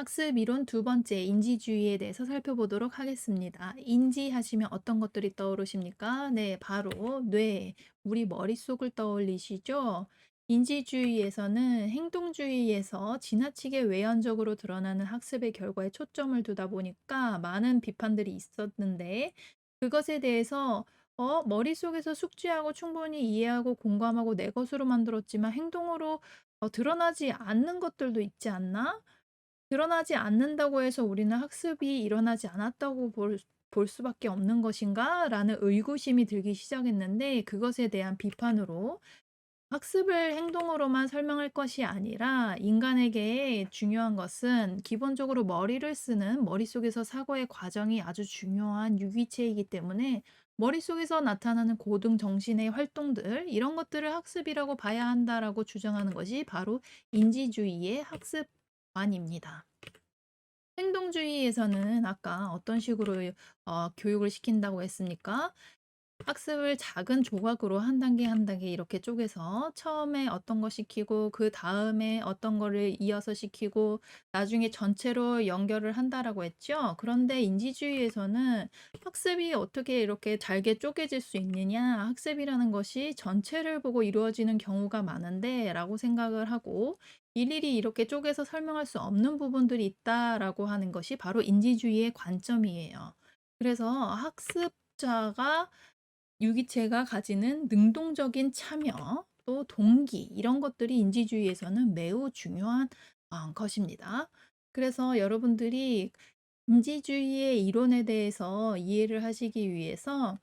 학습 이론 두 번째 인지주의에 대해서 살펴보도록 하겠습니다. 인지하시면 어떤 것들이 떠오르십니까? 네, 바로 뇌, 우리 머릿속을 떠올리시죠? 인지주의에서는 행동주의에서 지나치게 외연적으로 드러나는 학습의 결과에 초점을 두다 보니까 많은 비판들이 있었는데 그것에 대해서 머릿속에서 숙지하고 충분히 이해하고 공감하고 내 것으로 만들었지만 행동으로 드러나지 않는 것들도 있지 않나? 드러나지 않는다고 해서 우리는 '학습이 일어나지 않았다고 볼 수밖에 없는 것인가?'라는 의구심이 들기 시작했는데 그것에 대한 비판으로 학습을 행동으로만 설명할 것이 아니라 인간에게 중요한 것은 기본적으로 머리를 쓰는 머릿속에서 사고의 과정이 아주 중요한 유기체이기 때문에 머릿속에서 나타나는 고등 정신의 활동들 이런 것들을 학습이라고 봐야 한다라고 주장하는 것이 바로 인지주의의 학습관입니다. 행동주의에서는 아까 어떤 식으로 교육을 시킨다고 했습니까? 학습을 작은 조각으로 한 단계 한 단계 이렇게 쪼개서 처음에 어떤 거 시키고 그다음에 어떤 거를 이어서 시키고 나중에 전체로 연결을 한다라고 했죠. 그런데 인지주의에서는 학습이 어떻게 이렇게 잘게 쪼개질 수 있느냐, 학습이라는 것이 전체를 보고 이루어지는 경우가 많은데라고 생각을 하고 일일이 이렇게 쪼개서 설명할 수 없는 부분들이 있다라고 하는 것이 바로 인지주의의 관점이에요. 그래서 학습자가 유기체가 가지는 능동적인 참여, 또 동기 이런 것들이 인지주의에서는 매우 중요한 것입니다. 그래서 여러분들이 인지주의의 이론에 대해서 이해를 하시기 위해서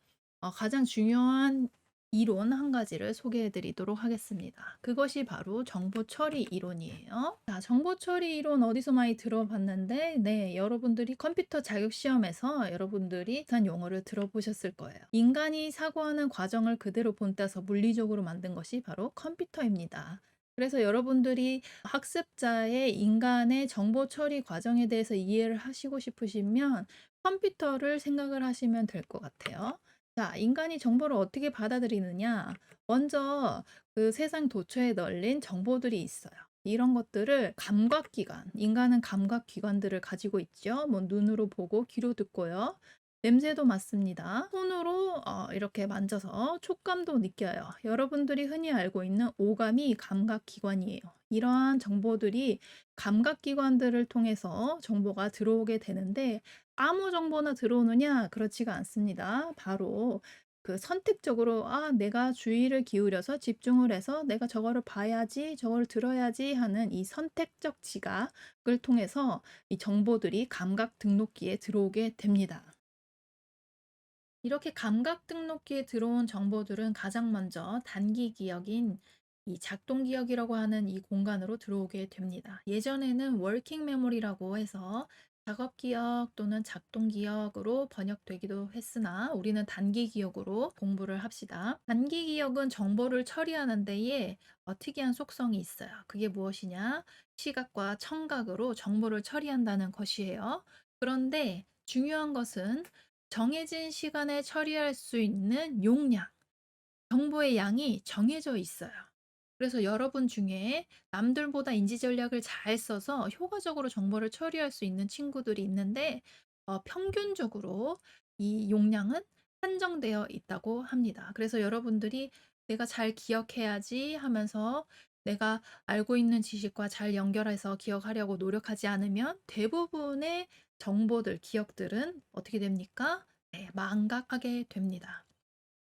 가장 중요한 이론 한 가지를 소개해 드리도록 하겠습니다. 그것이 바로 정보 처리 이론이에요. 자, 정보 처리 이론 어디서 많이 들어봤는데, 네, 여러분들이 컴퓨터 자격 시험에서 여러분들이 비슷한 용어를 들어보셨을 거예요. 인간이 사고하는 과정을 그대로 본따서 물리적으로 만든 것이 바로 컴퓨터입니다. 그래서 여러분들이 학습자의 인간의 정보 처리 과정에 대해서 이해를 하시고 싶으시면 컴퓨터를 생각을 하시면 될 것 같아요. 자, 인간이 정보를 어떻게 받아들이느냐? 먼저 그 세상 도처에 널린 정보들이 있어요. 이런 것들을 감각기관, 인간은 감각기관들을 가지고 있죠. 뭐 눈으로 보고 귀로 듣고요. 냄새도 맡습니다. 손으로 이렇게 만져서 촉감도 느껴요. 여러분들이 흔히 알고 있는 오감이 감각기관이에요. 이러한 정보들이 감각기관들을 통해서 정보가 들어오게 되는데 아무 정보나 들어오느냐? 그렇지가 않습니다. 바로 그 선택적으로 '아 내가 주의를 기울여서 집중을 해서 내가 저거를 봐야지. 저걸 들어야지.' 하는 이 선택적 지각을 통해서 이 정보들이 감각 등록기에 들어오게 됩니다. 이렇게 감각 등록기에 들어온 정보들은 가장 먼저 단기 기억인 이 작동 기억이라고 하는 이 공간으로 들어오게 됩니다. 예전에는 워킹 메모리라고 해서 작업 기억 또는 작동 기억으로 번역되기도 했으나 우리는 단기 기억으로 공부를 합시다. 단기 기억은 정보를 처리하는 데에 특이한 속성이 있어요. 그게 무엇이냐? 시각과 청각으로 정보를 처리한다는 것이에요. 그런데 중요한 것은 정해진 시간에 처리할 수 있는 용량, 정보의 양이 정해져 있어요. 그래서 여러분 중에 남들보다 인지 전략을 잘 써서 효과적으로 정보를 처리할 수 있는 친구들이 있는데 평균적으로 이 용량은 한정되어 있다고 합니다. 그래서 여러분들이 '내가 잘 기억해야지.' 하면서 내가 알고 있는 지식과 잘 연결해서 기억하려고 노력하지 않으면 대부분의 정보들, 기억들은 어떻게 됩니까? 네, 망각하게 됩니다.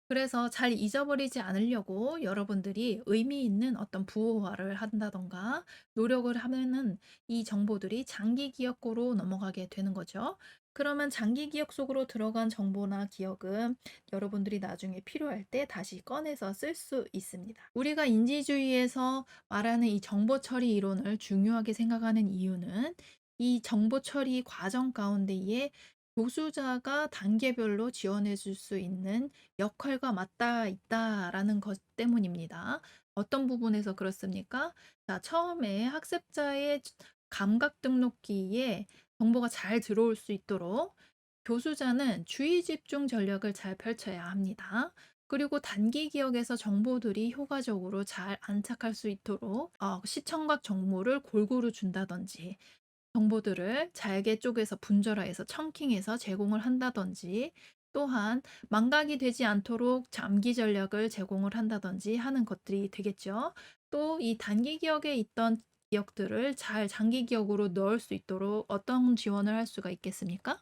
그래서 잘 잊어버리지 않으려고 여러분들이 의미 있는 어떤 부호화를 한다던가 노력을 하면은 이 정보들이 장기 기억고로 넘어가게 되는 거죠. 그러면 장기 기억 속으로 들어간 정보나 기억은 여러분들이 나중에 필요할 때 다시 꺼내서 쓸 수 있습니다. 우리가 인지주의에서 말하는 이 정보 처리 이론을 중요하게 생각하는 이유는 이 정보 처리 과정 가운데에 교수자가 단계별로 지원해 줄 수 있는 역할과 맞닿아 있다라는 것 때문입니다. 어떤 부분에서 그렇습니까? 자, 처음에 학습자의 감각 등록기에 정보가 잘 들어올 수 있도록 교수자는 주의 집중 전략을 잘 펼쳐야 합니다. 그리고 단기 기억에서 정보들이 효과적으로 잘 안착할 수 있도록 시청각 정보를 골고루 준다든지 정보들을 잘게 쪼개서 분절화해서 청킹해서 제공을 한다든지 또한 망각이 되지 않도록 잠기 전략을 제공을 한다든지 하는 것들이 되겠죠. 또 이 단기 기억에 있던 기억들을 잘 장기 기억으로 넣을 수 있도록 어떤 지원을 할 수가 있겠습니까?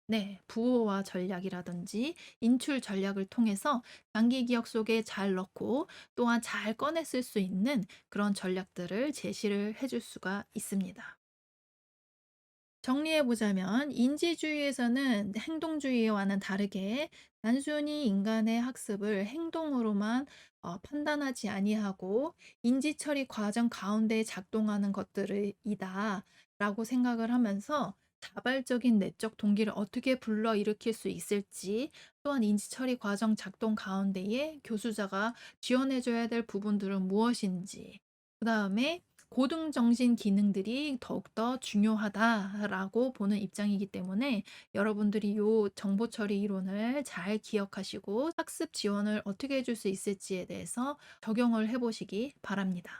네, 부호화 전략이라든지 인출 전략을 통해서 장기 기억 속에 잘 넣고 또한 잘 꺼내 쓸 수 있는 그런 전략들을 제시를 해줄 수가 있습니다. 정리해 보자면 인지주의에서는 행동주의와는 다르게 단순히 인간의 학습을 행동으로만 판단하지 아니하고 인지 처리 과정 가운데 작동하는 것들을 이다라고 생각을 하면서 자발적인 내적 동기를 어떻게 불러일으킬 수 있을지 또한 인지 처리 과정 작동 가운데에 교수자가 지원해 줘야 될 부분들은 무엇인지 그다음에 고등정신 기능들이 더욱더 중요하다라고 보는 입장이기 때문에 여러분들이 요 정보 처리 이론을 잘 기억하시고 학습 지원을 어떻게 해줄 수 있을지에 대해서 적용을 해 보시기 바랍니다.